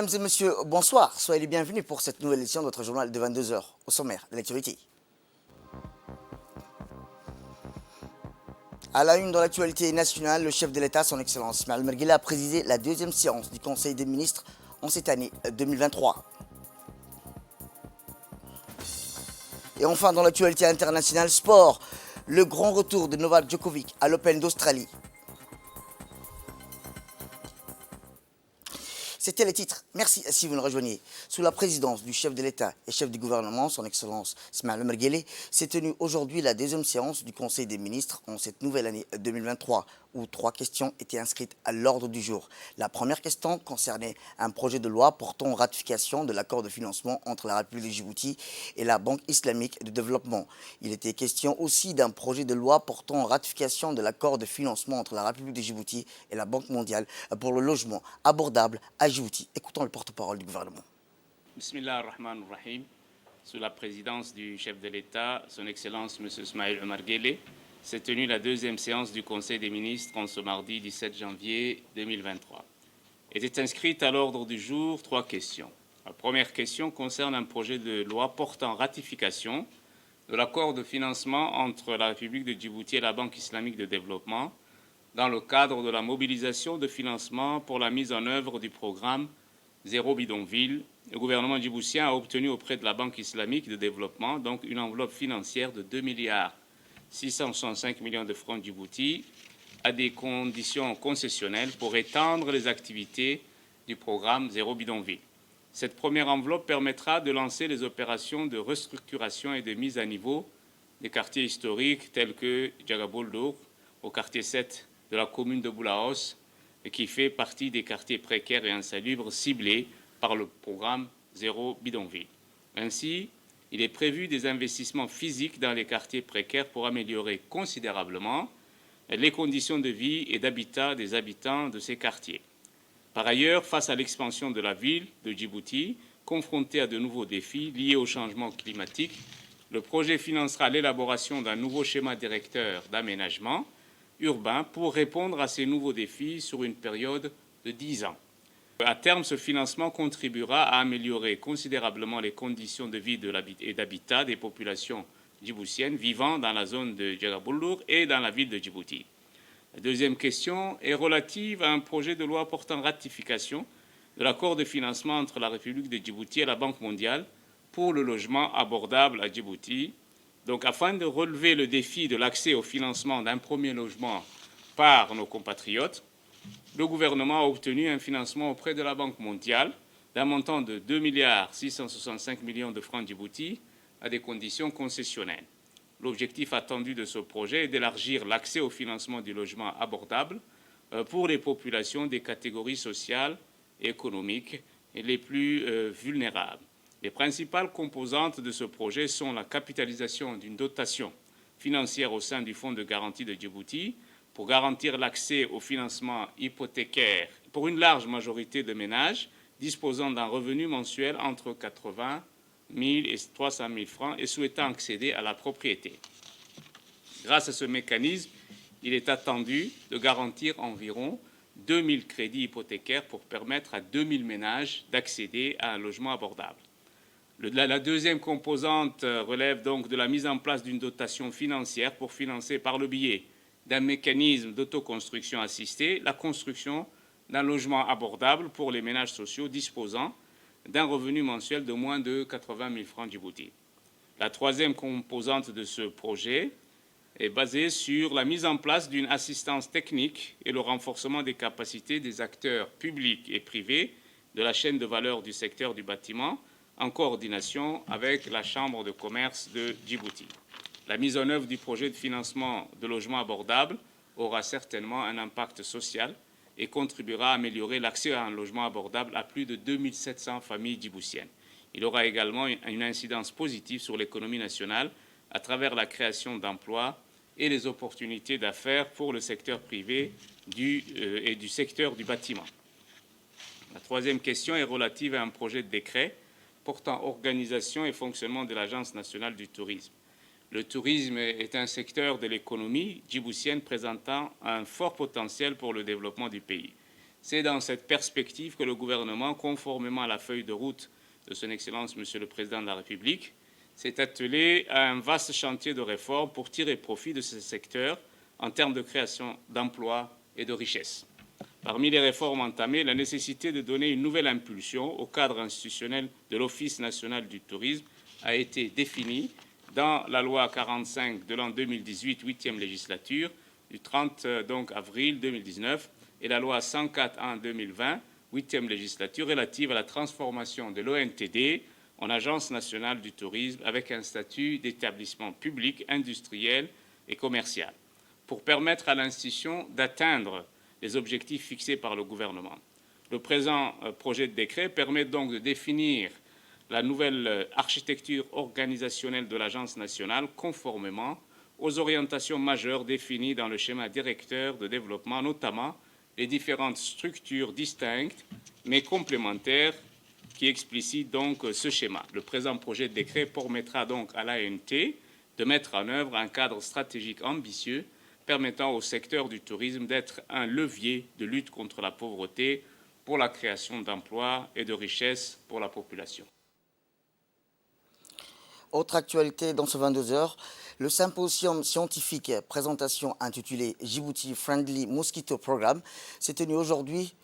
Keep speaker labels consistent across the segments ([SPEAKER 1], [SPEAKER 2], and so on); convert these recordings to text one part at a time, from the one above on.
[SPEAKER 1] Mesdames et messieurs, bonsoir. Soyez les bienvenus pour cette nouvelle édition de notre journal de 22 heures. Au sommaire de l'actualité. À la une de l'actualité nationale, le chef de l'État, son Excellence Ismaël Omar Guelleh, a présidé la deuxième séance du Conseil des ministres en cette année 2023. Et enfin, dans l'actualité internationale, sport, le grand retour de Novak Djokovic à l'Open d'Australie. C'était les titres. Merci si vous nous rejoignez. Sous la présidence du chef de l'État et chef du gouvernement, son Excellence Ismaël Omar Guelleh, s'est tenue aujourd'hui la deuxième séance du Conseil des ministres en cette nouvelle année 2023, où 3 questions étaient inscrites à l'ordre du jour. La première question concernait un projet de loi portant ratification de l'accord de financement entre la République de Djibouti et la Banque islamique de développement. Il était question aussi d'un projet de loi portant ratification de l'accord de financement entre la République de Djibouti et la Banque mondiale pour le logement abordable à Djibouti. Écoutons le porte-parole du gouvernement.
[SPEAKER 2] Bismillah ar-Rahman ar-Rahim. Sous la présidence du chef de l'État, son Excellence M. Ismaël Omar Guelleh, s'est tenue la deuxième séance du Conseil des ministres en ce mardi 17 janvier 2023. Étaient inscrites à l'ordre du jour 3 questions. La première question concerne un projet de loi portant ratification de l'accord de financement entre la République de Djibouti et la Banque islamique de développement dans le cadre de la mobilisation de financement pour la mise en œuvre du programme Zéro bidonville. Le gouvernement djiboutien a obtenu auprès de la Banque islamique de développement donc une enveloppe financière de 2,665 milliards de francs Djibouti à des conditions concessionnelles pour étendre les activités du programme Zéro bidonville. Cette première enveloppe permettra de lancer les opérations de restructuration et de mise à niveau des quartiers historiques tels que Djagaboldouk, au quartier 7 de la commune de Boulaos, et qui fait partie des quartiers précaires et insalubres ciblés par le programme Zéro bidonville. Ainsi, il est prévu des investissements physiques dans les quartiers précaires pour améliorer considérablement les conditions de vie et d'habitat des habitants de ces quartiers. Par ailleurs, face à l'expansion de la ville de Djibouti, confrontée à de nouveaux défis liés au changement climatique, le projet financera l'élaboration d'un nouveau schéma directeur d'aménagement urbain pour répondre à ces nouveaux défis sur une période de 10 ans. À terme, ce financement contribuera à améliorer considérablement les conditions de vie et d'habitat des populations djiboutiennes vivant dans la zone de Djagaboldouk et dans la ville de Djibouti. La deuxième question est relative à un projet de loi portant ratification de l'accord de financement entre la République de Djibouti et la Banque mondiale pour le logement abordable à Djibouti. Donc, afin de relever le défi de l'accès au financement d'un premier logement par nos compatriotes, le gouvernement a obtenu un financement auprès de la Banque mondiale d'un montant de 2,665 milliards de francs Djibouti à des conditions concessionnelles. L'objectif attendu de ce projet est d'élargir l'accès au financement du logement abordable pour les populations des catégories sociales et économiques les plus vulnérables. Les principales composantes de ce projet sont la capitalisation d'une dotation financière au sein du Fonds de garantie de Djibouti pour garantir l'accès au financement hypothécaire pour une large majorité de ménages disposant d'un revenu mensuel entre 80 000 et 300 000 francs et souhaitant accéder à la propriété. Grâce à ce mécanisme, il est attendu de garantir environ 2 000 crédits hypothécaires pour permettre à 2 000 ménages d'accéder à un logement abordable. La deuxième composante relève donc de la mise en place d'une dotation financière pour financer par le biais d'un mécanisme d'autoconstruction assistée la construction d'un logement abordable pour les ménages sociaux disposant d'un revenu mensuel de moins de 80 000 francs Djibouti. La troisième composante de ce projet est basée sur la mise en place d'une assistance technique et le renforcement des capacités des acteurs publics et privés de la chaîne de valeur du secteur du bâtiment en coordination avec la Chambre de commerce de Djibouti. La mise en œuvre du projet de financement de logements abordables aura certainement un impact social et contribuera à améliorer l'accès à un logement abordable à plus de 2700 familles djiboutiennes. Il aura également une incidence positive sur l'économie nationale à travers la création d'emplois et les opportunités d'affaires pour le secteur privé et du secteur du bâtiment. La troisième question est relative à un projet de décret portant organisation et fonctionnement de l'Agence nationale du tourisme. Le tourisme est un secteur de l'économie djiboutienne présentant un fort potentiel pour le développement du pays. C'est dans cette perspective que le gouvernement, conformément à la feuille de route de son Excellence Monsieur le Président de la République, s'est attelé à un vaste chantier de réforme pour tirer profit de ce secteur en termes de création d'emplois et de richesses. Parmi les réformes entamées, la nécessité de donner une nouvelle impulsion au cadre institutionnel de l'Office national du tourisme a été définie dans la loi 45 de l'an 2018, 8e législature, du 30 avril 2019, et la loi 104 en 2020, 8e législature, relative à la transformation de l'ONTD en Agence nationale du tourisme avec un statut d'établissement public, industriel et commercial, pour permettre à l'institution d'atteindre les objectifs fixés par le gouvernement. Le présent projet de décret permet donc de définir la nouvelle architecture organisationnelle de l'Agence nationale conformément aux orientations majeures définies dans le schéma directeur de développement, notamment les différentes structures distinctes mais complémentaires qui explicitent donc ce schéma. Le présent projet de décret permettra donc à l'ANT de mettre en œuvre un cadre stratégique ambitieux permettant au secteur du tourisme d'être un levier de lutte contre la pauvreté pour la création d'emplois et de richesses pour la population.
[SPEAKER 1] Autre actualité dans ce 22 heures, le symposium scientifique présentation intitulé Djibouti Friendly Mosquito Programme s'est tenu aujourd'hui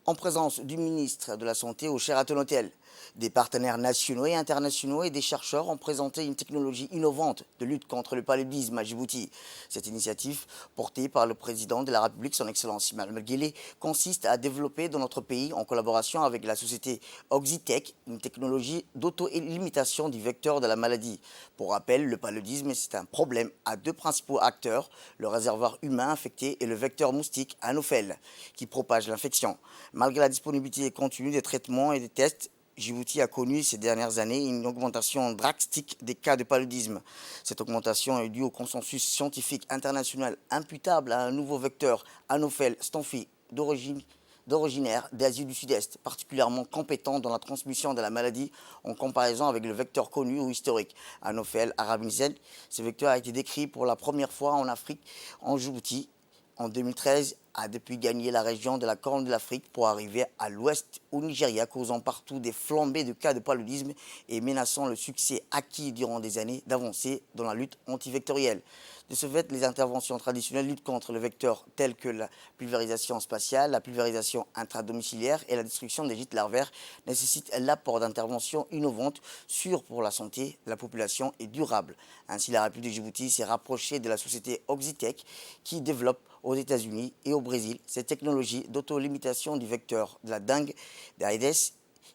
[SPEAKER 1] en présence du ministre de la Santé au Sheraton Hotel. Des partenaires nationaux et internationaux et des chercheurs ont présenté une technologie innovante de lutte contre le paludisme à Djibouti. Cette initiative, portée par le président de la République, son Excellence Ismaël Omar Guelleh, consiste à développer dans notre pays, en collaboration avec la société Oxitec, une technologie d'auto-limitation du vecteur de la maladie. Pour rappel, le paludisme, c'est un problème à deux principaux acteurs, le réservoir humain infecté et le vecteur moustique Anopheles, qui propage l'infection. Malgré la disponibilité continue des traitements et des tests, Djibouti a connu ces dernières années une augmentation drastique des cas de paludisme. Cette augmentation est due au consensus scientifique international imputable à un nouveau vecteur, Anopheles staphylococcus d'originaire d'Asie du Sud-Est, particulièrement compétent dans la transmission de la maladie en comparaison avec le vecteur connu ou historique, Anopheles arabicens. Ce vecteur a été décrit pour la première fois en Afrique, en Djibouti, en 2013, a depuis gagné la région de la Corne de l'Afrique pour arriver à l'ouest au Nigeria, causant partout des flambées de cas de paludisme et menaçant le succès acquis durant des années d'avancée dans la lutte antivectorielle. De ce fait, les interventions traditionnelles luttent contre le vecteur telles que la pulvérisation spatiale, la pulvérisation intradomiciliaire et la destruction des gîtes larvaires nécessitent l'apport d'interventions innovantes, sûres pour la santé de la population et durables. Ainsi, la République de Djibouti s'est rapprochée de la société Oxitec qui développe aux États-Unis et au Brésil cette technologie d'auto-limitation du vecteur de la dengue d'Aedes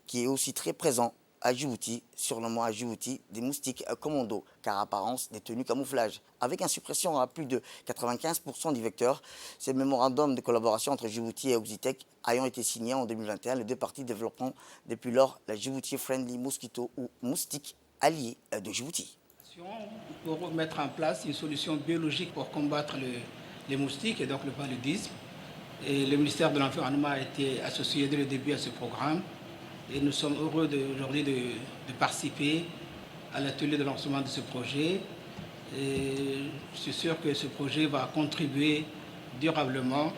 [SPEAKER 1] qui est aussi très présent à Djibouti, surnommant à Djibouti des moustiques commando, car apparence des tenues camouflage. Avec une suppression à plus de 95% du vecteur, ces mémorandums de collaboration entre Djibouti et Oxitec ayant été signés en 2021, les deux parties développant depuis lors la Djibouti Friendly Mosquito ou moustique allié de Djibouti.
[SPEAKER 3] Pour mettre en place une solution biologique pour combattre les moustiques et donc le paludisme. Et le ministère de l'Environnement a été associé dès le début à ce programme. Et nous sommes heureux aujourd'hui de participer à l'atelier de lancement de ce projet. Et je suis sûr que ce projet va contribuer durablement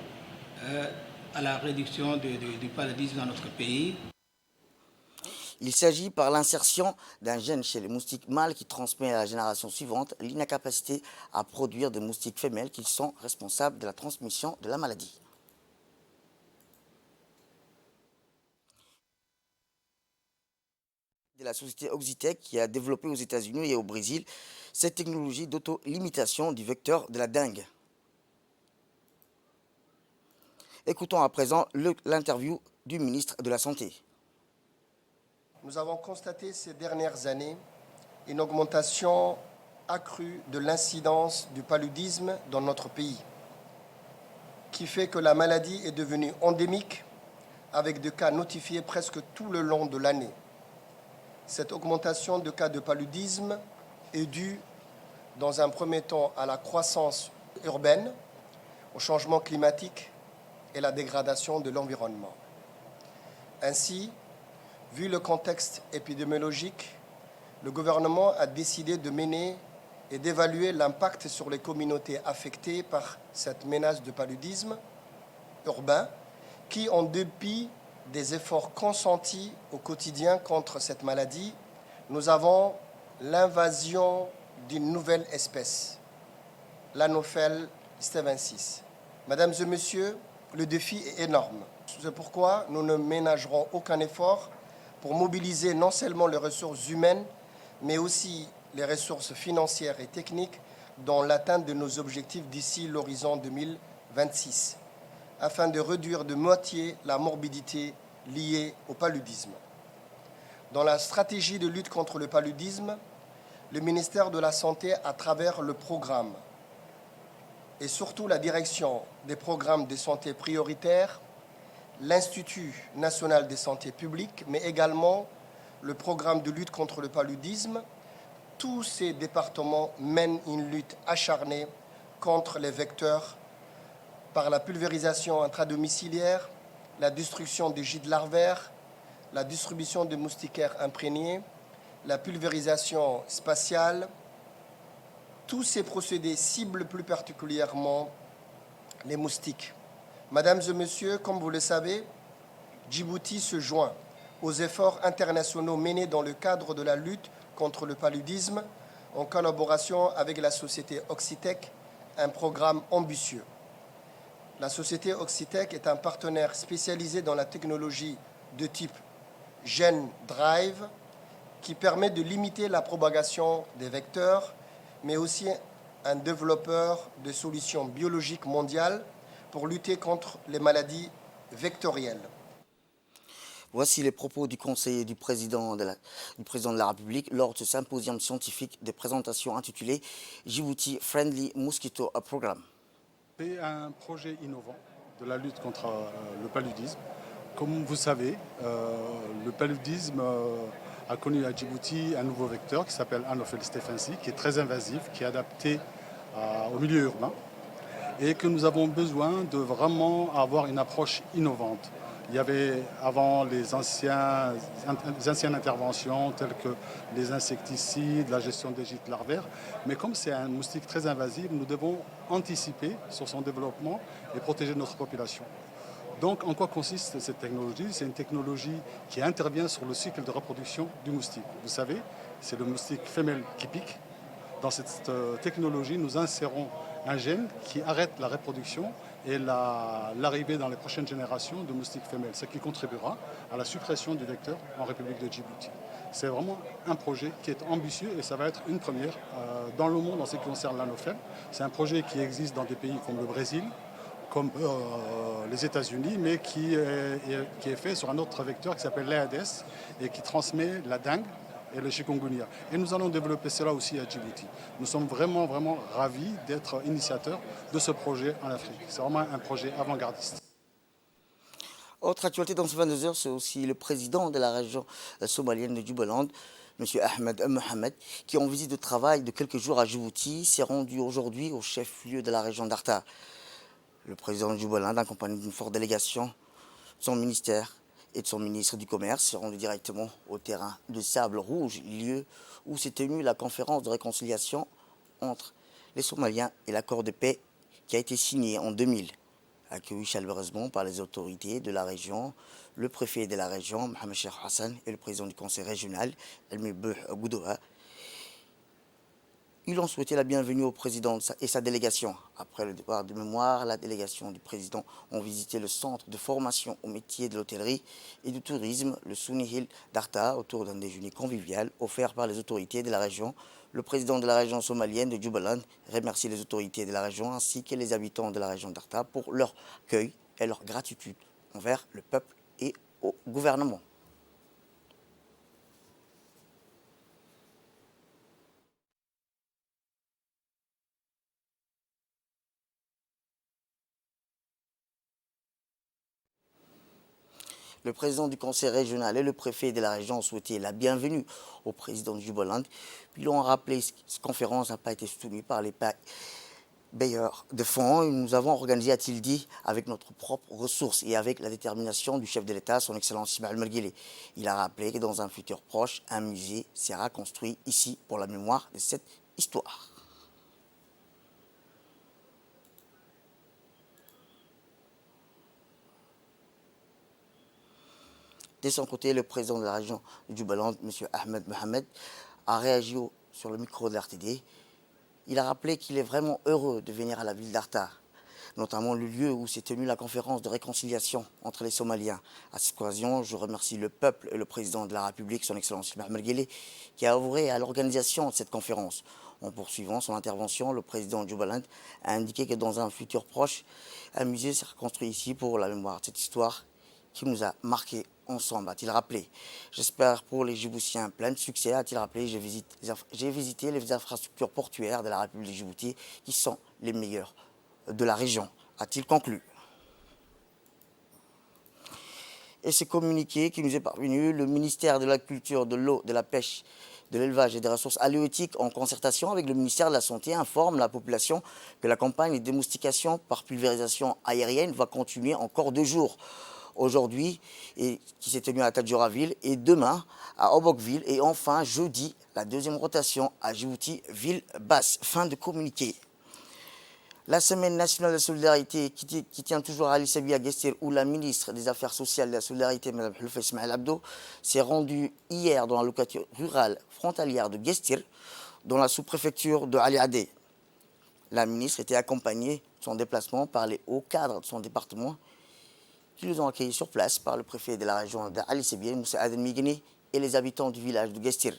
[SPEAKER 3] à la réduction du paludisme dans notre pays.
[SPEAKER 1] Il s'agit par l'insertion d'un gène chez les moustiques mâles qui transmet à la génération suivante l'incapacité à produire des moustiques femelles qui sont responsables de la transmission de la maladie. De la société Oxitec qui a développé aux États-Unis et au Brésil cette technologie d'auto-limitation du vecteur de la dengue. Écoutons à présent l'interview du ministre de la Santé.
[SPEAKER 4] Nous avons constaté ces dernières années une augmentation accrue de l'incidence du paludisme dans notre pays, qui fait que la maladie est devenue endémique avec des cas notifiés presque tout le long de l'année. Cette augmentation de cas de paludisme est due, dans un premier temps, à la croissance urbaine, au changement climatique et la dégradation de l'environnement. Ainsi, vu le contexte épidémiologique, le gouvernement a décidé de mener et d'évaluer l'impact sur les communautés affectées par cette menace de paludisme urbain qui, en dépit des efforts consentis au quotidien contre cette maladie, nous avons l'invasion d'une nouvelle espèce, l'Anophel stevensis. Mesdames et messieurs, le défi est énorme. C'est pourquoi nous ne ménagerons aucun effort pour mobiliser non seulement les ressources humaines, mais aussi les ressources financières et techniques dans l'atteinte de nos objectifs d'ici l'horizon 2026, afin de réduire de moitié la morbidité liée au paludisme. Dans la stratégie de lutte contre le paludisme, le ministère de la Santé, à travers le programme et surtout la direction des programmes de santé prioritaires, l'Institut national de santé publique, mais également le programme de lutte contre le paludisme, tous ces départements mènent une lutte acharnée contre les vecteurs par la pulvérisation intradomiciliaire, la destruction des gîtes larvaires, la distribution de moustiquaires imprégnés, la pulvérisation spatiale. Tous ces procédés ciblent plus particulièrement les moustiques. Mesdames et messieurs, comme vous le savez, Djibouti se joint aux efforts internationaux menés dans le cadre de la lutte contre le paludisme en collaboration avec la société Oxitec, un programme ambitieux. La société Oxitec est un partenaire spécialisé dans la technologie de type Gene Drive qui permet de limiter la propagation des vecteurs, mais aussi un développeur de solutions biologiques mondiales pour lutter contre les maladies vectorielles.
[SPEAKER 1] Voici les propos du conseiller du président de la République lors de ce symposium scientifique de présentation intitulé Djibouti Friendly Mosquito Programme.
[SPEAKER 5] C'est un projet innovant de la lutte contre le paludisme. Comme vous savez, le paludisme a connu à Djibouti un nouveau vecteur qui s'appelle Anophel stevensis, qui est très invasif, qui est adapté au milieu urbain et que nous avons besoin de vraiment avoir une approche innovante. Il y avait avant les anciennes interventions telles que les insecticides, la gestion des gîtes larvaires, mais comme c'est un moustique très invasif, nous devons anticiper sur son développement et protéger notre population. Donc, en quoi consiste cette technologie? C'est une technologie qui intervient sur le cycle de reproduction du moustique. Vous savez, c'est le moustique femelle qui pique. Dans cette technologie, nous insérons un gène qui arrête la reproduction et l'arrivée dans les prochaines générations de moustiques femelles, ce qui contribuera à la suppression du vecteur en République de Djibouti. C'est vraiment un projet qui est ambitieux et ça va être une première dans le monde en ce qui concerne l'Anophel. C'est un projet qui existe dans des pays comme le Brésil, comme les États-Unis, mais qui est fait sur un autre vecteur qui s'appelle l'Aedes et qui transmet la dengue et le chikungunya. Et nous allons développer cela aussi à Djibouti. Nous sommes vraiment, vraiment ravis d'être initiateurs de ce projet en Afrique. C'est vraiment un projet avant-gardiste.
[SPEAKER 1] Autre actualité dans ce 22 heures, c'est aussi le président de la région somalienne de Jubaland, M. Ahmed Mohamed, qui en visite de travail de quelques jours à Djibouti, s'est rendu aujourd'hui au chef-lieu de la région d'Arta. Le président de Jubaland, accompagné d'une forte délégation de son ministère et de son ministre du Commerce, s'est rendu directement au terrain de Sable Rouge, lieu où s'est tenue la conférence de réconciliation entre les Somaliens et l'accord de paix qui a été signé en 2000. Accueilli chaleureusement par les autorités de la région, le préfet de la région, Mohamed Cheikh Hassan, et le président du conseil régional, Elmi Bouh Goudoua. Ils ont souhaité la bienvenue au président et sa délégation. Après le départ de mémoire, la délégation du président ont visité le centre de formation au métier de l'hôtellerie et du tourisme, le Sunihil d'Arta, autour d'un déjeuner convivial offert par les autorités de la région. Le président de la région somalienne de Jubaland remercie les autorités de la région ainsi que les habitants de la région d'Arta pour leur accueil et leur gratitude envers le peuple et au gouvernement. Le président du conseil régional et le préfet de la région ont souhaité la bienvenue au président du Jubaland. Puis ils ont rappelé que cette conférence n'a pas été soutenue par les bailleurs de fonds. Nous avons organisé, a-t-il dit, avec notre propre ressource et avec la détermination du chef de l'État, son Excellence Ismaël Merguele. Il a rappelé que dans un futur proche, un musée sera construit ici pour la mémoire de cette histoire. De son côté, le président de la région du Jubaland, M. Ahmed Mohamed, a réagi sur le micro de l'RTD. Il a rappelé qu'il est vraiment heureux de venir à la ville d'Arta, notamment le lieu où s'est tenue la conférence de réconciliation entre les Somaliens. À cette occasion, je remercie le peuple et le président de la République, son Excellence Ismaël Merguele, qui a œuvré à l'organisation de cette conférence. En poursuivant son intervention, le président du Jubaland a indiqué que dans un futur proche, un musée sera construit ici pour la mémoire de cette histoire qui nous a marqués ensemble, a-t-il rappelé. J'espère pour les Djiboutiens plein de succès, a-t-il rappelé. J'ai visité les infrastructures portuaires de la République de Djibouti qui sont les meilleures de la région, a-t-il conclu. Et ce communiqué qui nous est parvenu, le ministère de la Culture, de l'Eau, de la Pêche, de l'Élevage et des Ressources halieutiques, en concertation avec le ministère de la Santé, informe la population que la campagne de démoustication par pulvérisation aérienne va continuer encore 2 jours. Aujourd'hui, qui s'est tenue à Tadjouraville, et demain à Obokville, et enfin jeudi, la 2e rotation à Djibouti, ville basse. Fin de communiqué. La Semaine nationale de solidarité qui tient toujours à Ali Sabi à Guestir, où la ministre des Affaires sociales et de la solidarité, Mme Hulfa Ismaël Abdo, s'est rendue hier dans la localité rurale frontalière de Guestir, dans la sous-préfecture de Ali Adé. La ministre était accompagnée de son déplacement par les hauts cadres de son département, qui nous ont accueillis sur place par le préfet de la région d'Ali Sébié, Moussa Aden Migeni, et les habitants du village de Guestir.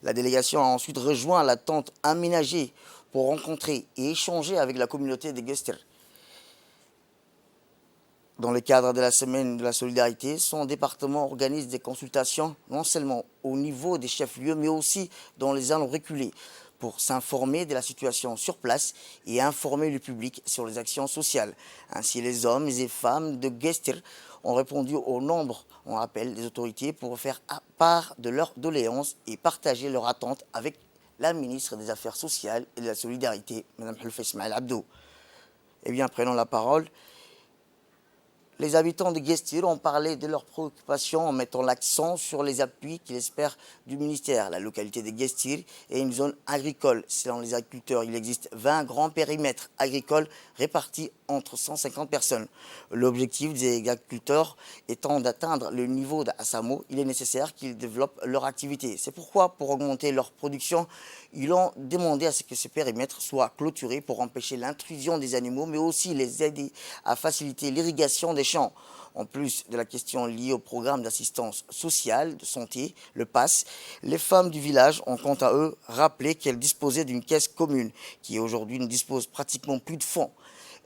[SPEAKER 1] La délégation a ensuite rejoint la tente aménagée pour rencontrer et échanger avec la communauté de Guestir. Dans le cadre de la semaine de la solidarité, son département organise des consultations non seulement au niveau des chefs-lieux, mais aussi dans les zones reculées, pour s'informer de la situation sur place et informer le public sur les actions sociales. Ainsi, les hommes et femmes de Guestir ont répondu au nombre, on appelle, des autorités pour faire part de leurs doléances et partager leurs attentes avec la ministre des Affaires sociales et de la solidarité, Mme Hulfa Ismaël Abdo. Eh bien, prenons la parole. Les habitants de Guestir ont parlé de leurs préoccupations en mettant l'accent sur les appuis qu'ils espèrent du ministère. La localité de Guestir est une zone agricole. Selon les agriculteurs, il existe 20 grands périmètres agricoles répartis entre 150 personnes. L'objectif des agriculteurs étant d'atteindre le niveau d'Assamo, il est nécessaire qu'ils développent leur activité. C'est pourquoi, pour augmenter leur production, ils ont demandé à ce que ces périmètres soient clôturés pour empêcher l'intrusion des animaux, mais aussi les aider à faciliter l'irrigation des champs. En plus de la question liée au programme d'assistance sociale de santé, le PASS, les femmes du village ont quant à eux rappelé qu'elles disposaient d'une caisse commune qui aujourd'hui ne dispose pratiquement plus de fonds.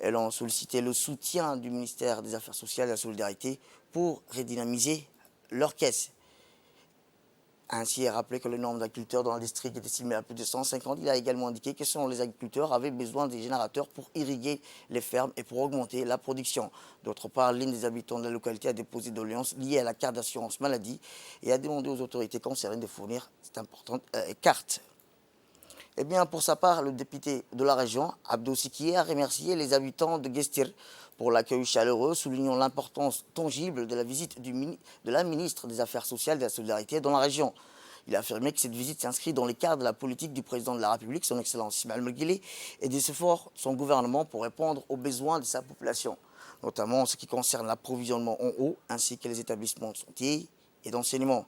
[SPEAKER 1] Elles ont sollicité le soutien du ministère des Affaires sociales et de la solidarité pour redynamiser leur caisse. Ainsi, il a rappelé que le nombre d'agriculteurs dans le district est estimé à plus de 150. Il a également indiqué que selon les agriculteurs avaient besoin des générateurs pour irriguer les fermes et pour augmenter la production. D'autre part, l'une des habitants de la localité a déposé des doléances liées à la carte d'assurance maladie et a demandé aux autorités concernées de fournir cette importante carte. Eh bien, pour sa part, le député de la région, Abdou Sikié, a remercié les habitants de Guestir pour l'accueil chaleureux, soulignant l'importance tangible de la visite de la ministre des Affaires sociales et de la solidarité dans la région. Il a affirmé que cette visite s'inscrit dans les cadres de la politique du président de la République, son Excellence Ismaël Merguele, et des efforts de son gouvernement pour répondre aux besoins de sa population, notamment en ce qui concerne l'approvisionnement en eau, ainsi que les établissements de santé et d'enseignement.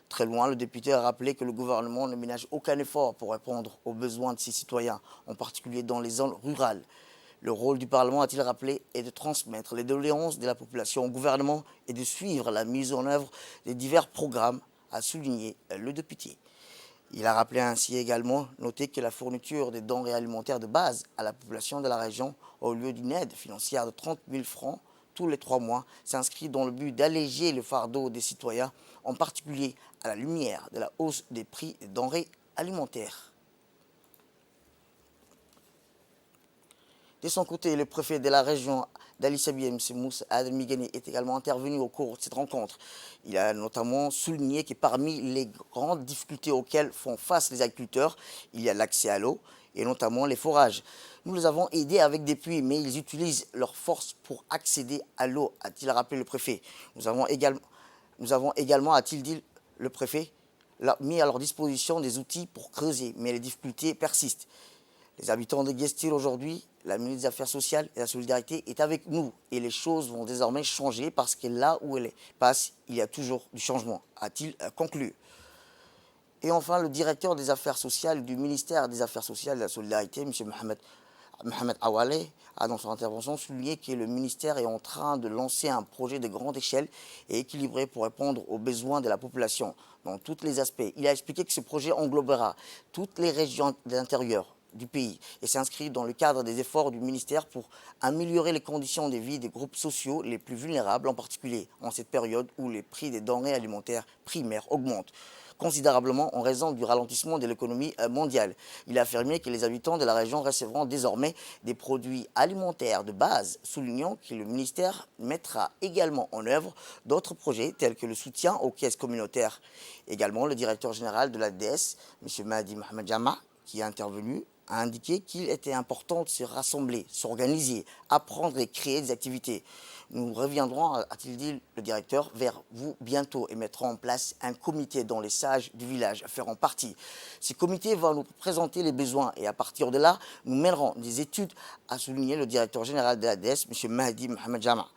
[SPEAKER 1] Très loin, le député a rappelé que le gouvernement ne ménage aucun effort pour répondre aux besoins de ses citoyens, en particulier dans les zones rurales. Le rôle du Parlement, a-t-il rappelé, est de transmettre les doléances de la population au gouvernement et de suivre la mise en œuvre des divers programmes, a souligné le député. Il a rappelé ainsi également, noté que la fourniture des denrées alimentaires de base à la population de la région, au lieu d'une aide financière de 30 000 francs tous les 3 mois, s'inscrit dans le but d'alléger le fardeau des citoyens, en particulier à la lumière de la hausse des prix des denrées alimentaires. De son côté, le préfet de la région d'Ali Sabié, M. Moussa Aden Migeni, est également intervenu au cours de cette rencontre. Il a notamment souligné que parmi les grandes difficultés auxquelles font face les agriculteurs, il y a l'accès à l'eau et notamment les forages. Nous les avons aidés avec des puits, mais ils utilisent leur force pour accéder à l'eau, a-t-il rappelé le préfet. Nous avons également, a-t-il dit le préfet, mis à leur disposition des outils pour creuser, mais les difficultés persistent. Les habitants de Guestir aujourd'hui, la ministre des Affaires sociales et de la solidarité est avec nous et les choses vont désormais changer parce que là où elle passe, il y a toujours du changement, a-t-il conclu. Et enfin, le directeur des Affaires sociales du ministère des Affaires sociales et de la solidarité, M. Mohamed Awale, a dans son intervention souligné que le ministère est en train de lancer un projet de grande échelle et équilibré pour répondre aux besoins de la population dans tous les aspects. Il a expliqué que ce projet englobera toutes les régions de l'intérieur du pays et s'inscrit dans le cadre des efforts du ministère pour améliorer les conditions de vie des groupes sociaux les plus vulnérables, en particulier en cette période où les prix des denrées alimentaires primaires augmentent considérablement en raison du ralentissement de l'économie mondiale. Il a affirmé que les habitants de la région recevront désormais des produits alimentaires de base, soulignant que le ministère mettra également en œuvre d'autres projets tels que le soutien aux caisses communautaires. Également, le directeur général de l'ADS, M. Mahdi Mohamed Jama, qui est intervenu, a indiqué qu'il était important de se rassembler, s'organiser, apprendre et créer des activités. Nous reviendrons, a-t-il dit le directeur, vers vous bientôt et mettrons en place un comité dont les sages du village feront partie. Ce comité va nous présenter les besoins et à partir de là, nous mènerons des études, a souligné le directeur général de l'ADS, M. Mahdi Mohamed Jama.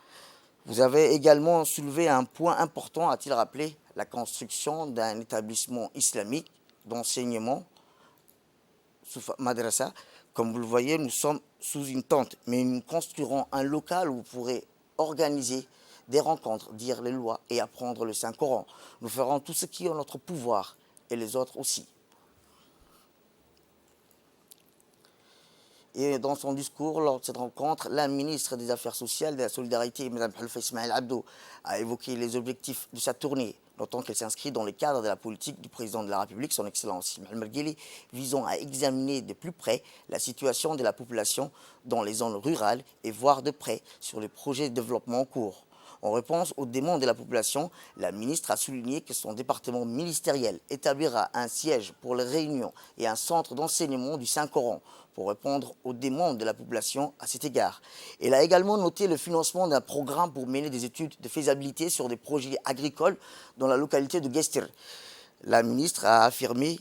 [SPEAKER 1] Vous avez également soulevé un point important, a-t-il rappelé, la construction d'un établissement islamique d'enseignement Madrasa. Comme vous le voyez, nous sommes sous une tente, mais nous construirons un local où vous pourrez organiser des rencontres, dire les lois et apprendre le Saint-Coran. Nous ferons tout ce qui est en notre pouvoir et les autres aussi. Et dans son discours, lors de cette rencontre, la ministre des Affaires sociales et de la solidarité, Mme Khalifa Ismail Abdo, a évoqué les objectifs de sa tournée, notant qu'elle s'inscrit dans le cadre de la politique du président de la République, son Excellence Ismail Mergueli, visant à examiner de plus près la situation de la population dans les zones rurales et voir de près sur les projets de développement en cours. En réponse aux demandes de la population, la ministre a souligné que son département ministériel établira un siège pour les réunions et un centre d'enseignement du Saint-Coran pour répondre aux demandes de la population à cet égard. Elle a également noté le financement d'un programme pour mener des études de faisabilité sur des projets agricoles dans la localité de Guestir. La ministre a affirmé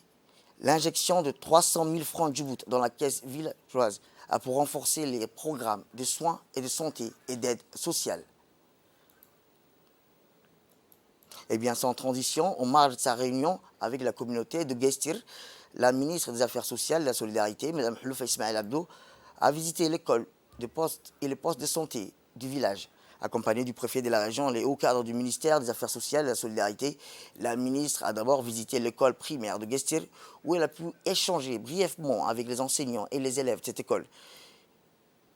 [SPEAKER 1] l'injection de 300 000 francs Djibout dans la caisse villageoise pour renforcer les programmes de soins et de santé et d'aide sociale. Eh bien, sans transition, en marge de sa réunion avec la communauté de Guestir, la ministre des Affaires sociales et de la solidarité, Mme Khalifa Ismail Abdo, a visité l'école de poste et les postes de santé du village. Accompagnée du préfet de la région et les hauts cadres du ministère des Affaires sociales et de la solidarité, la ministre a d'abord visité l'école primaire de Guestir, où elle a pu échanger brièvement avec les enseignants et les élèves de cette école.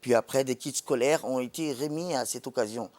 [SPEAKER 1] Puis après, des kits scolaires ont été remis à cette occasion.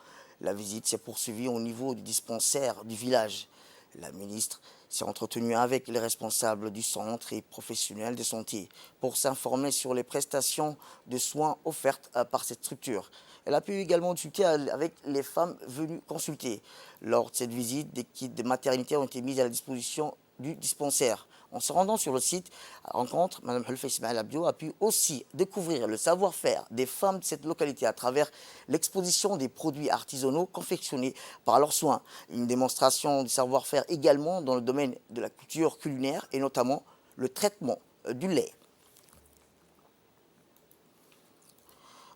[SPEAKER 1] La visite s'est poursuivie au niveau du dispensaire du village. La ministre s'est entretenue avec les responsables du centre et professionnels de santé pour s'informer sur les prestations de soins offertes par cette structure. Elle a pu également discuter avec les femmes venues consulter. Lors de cette visite, des kits de maternité ont été mis à la disposition du dispensaire. En se rendant sur le site à rencontre, Mme Khalifa Ismail Abdo a pu aussi découvrir le savoir-faire des femmes de cette localité à travers l'exposition des produits artisanaux confectionnés par leurs soins. Une démonstration du savoir-faire également dans le domaine de la culture culinaire et notamment le traitement du lait.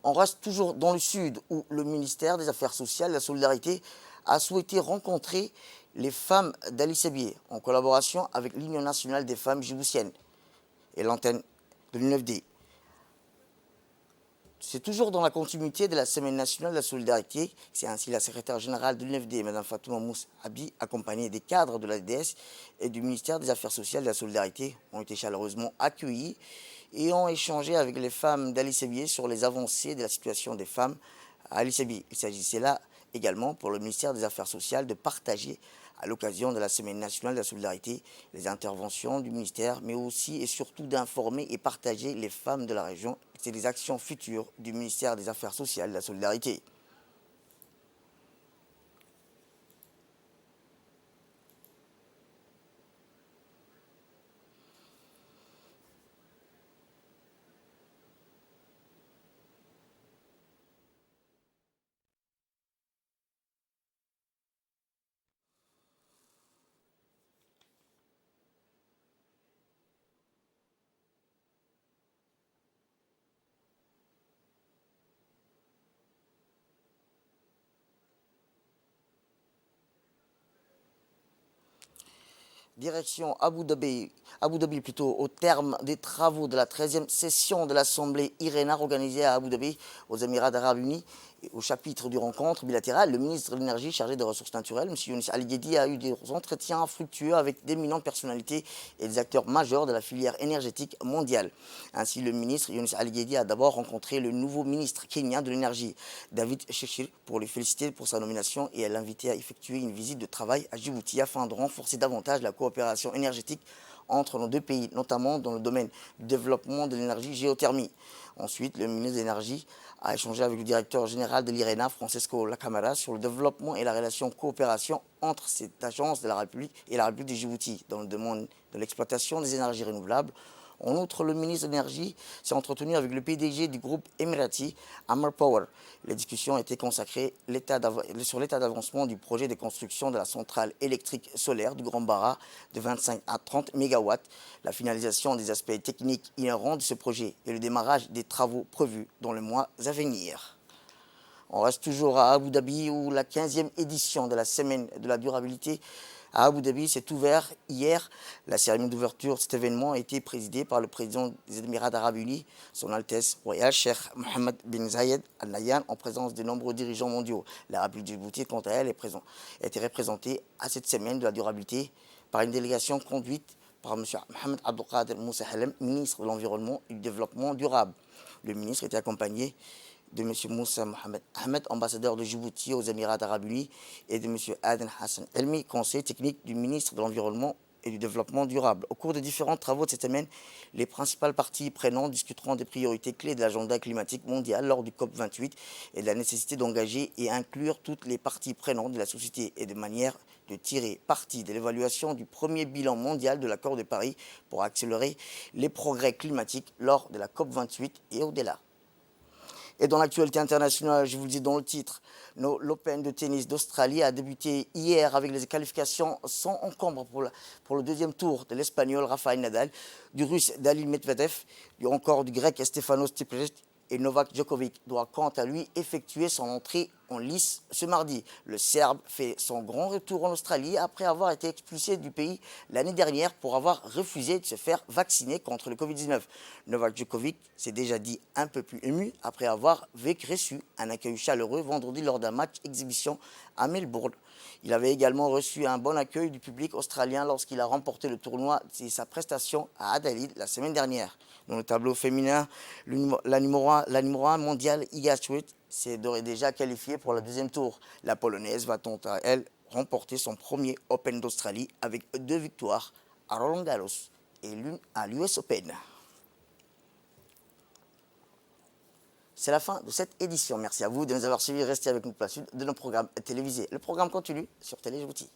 [SPEAKER 1] On reste toujours dans le sud où le ministère des Affaires sociales et de la solidarité a souhaité rencontrer les femmes d'Ali Sebier en collaboration avec l'Union nationale des femmes djiboutiennes et l'antenne de l'UNFD. C'est toujours dans la continuité de la Semaine nationale de la solidarité. C'est ainsi la secrétaire générale de l'UNFD, Mme Fatouma Mouss Abi, accompagnée des cadres de l'ADS et du ministère des Affaires sociales et de la solidarité, ont été chaleureusement accueillis et ont échangé avec les femmes d'Ali Sebier sur les avancées de la situation des femmes à Ali Sebier. Il s'agissait là également pour le ministère des Affaires sociales de partager à l'occasion de la Semaine nationale de la solidarité les interventions du ministère, mais aussi et surtout d'informer et partager les femmes de la région et les actions futures du ministère des Affaires sociales et de la solidarité. Direction Abu Dhabi plutôt, au terme des travaux de la 13e session de l'Assemblée IRENA organisée à Abu Dhabi, aux Émirats Arabes Unis. Et au chapitre du rencontre bilatérale, le ministre de l'Énergie chargé des ressources naturelles, M. Younis Ali Guedi, a eu des entretiens fructueux avec d'éminentes personnalités et des acteurs majeurs de la filière énergétique mondiale. Ainsi, le ministre Younis Ali Guedi a d'abord rencontré le nouveau ministre kenyan de l'Énergie, David Chirchir, pour le féliciter pour sa nomination et l'inviter à effectuer une visite de travail à Djibouti afin de renforcer davantage la coopération énergétique entre nos deux pays, notamment dans le domaine du développement de l'énergie géothermie. Ensuite, le ministre de l'Énergie a échangé avec le directeur général de l'IRENA, Francesco Lacamara, sur le développement et la relation coopération entre cette agence de la République et la République de Djibouti dans le domaine de l'exploitation des énergies renouvelables. En outre, le ministre de l'Énergie s'est entretenu avec le PDG du groupe Emirati, Amr Power. Les discussions étaient consacrées sur l'état d'avancement du projet de construction de la centrale électrique solaire du Grand Bara de 25 à 30 MW, la finalisation des aspects techniques inhérents de ce projet et le démarrage des travaux prévus dans les mois à venir. On reste toujours à Abu Dhabi où la 15e édition de la semaine de la durabilité à Abu Dhabi s'est ouverte hier. La cérémonie d'ouverture de cet événement a été présidée par le président des Émirats Arabes Unis, son Altesse Royale, Cheikh Mohammed bin Zayed Al Nahyan, en présence de nombreux dirigeants mondiaux. La République de Djibouti, quant à elle, a été représentée à cette semaine de la durabilité par une délégation conduite par M. Mohamed Abdelkader Moussa Halem, ministre de l'Environnement et du Développement durable. Le ministre était accompagné de M. Moussa Mohamed Ahmed, ambassadeur de Djibouti aux Émirats Arabes Unis, et de M. Aden Hassan Elmi, conseiller technique du ministre de l'Environnement et du Développement durable. Au cours des différents travaux de cette semaine, les principales parties prenantes discuteront des priorités clés de l'agenda climatique mondial lors du COP28 et de la nécessité d'engager et inclure toutes les parties prenantes de la société et de manière de tirer parti de l'évaluation du premier bilan mondial de l'accord de Paris pour accélérer les progrès climatiques lors de la COP28 et au-delà. Et dans l'actualité internationale, je vous le dis dans le titre, l'Open de tennis d'Australie a débuté hier avec les qualifications sans encombre pour le deuxième tour de l'Espagnol Rafael Nadal, du Russe Daniil Medvedev, encore du Grec Stefanos Tsitsipas. Et Novak Djokovic doit quant à lui effectuer son entrée en lice ce mardi. Le Serbe fait son grand retour en Australie après avoir été expulsé du pays l'année dernière pour avoir refusé de se faire vacciner contre le Covid-19. Novak Djokovic s'est déjà dit un peu plus ému après avoir reçu un accueil chaleureux vendredi lors d'un match exhibition à Melbourne. Il avait également reçu un bon accueil du public australien lorsqu'il a remporté le tournoi et sa prestation à Adelaide la semaine dernière. Dans le tableau féminin, la numéro 1 mondiale Iga Swiatek s'est déjà qualifiée pour le deuxième tour. La Polonaise va quant à elle remporter son premier Open d'Australie avec 2 victoires à Roland Garros et l'une à l'US Open. C'est la fin de cette édition. Merci à vous de nous avoir suivis. Restez avec nous pour la suite de nos programmes télévisés. Le programme continue sur Télé Djibouti.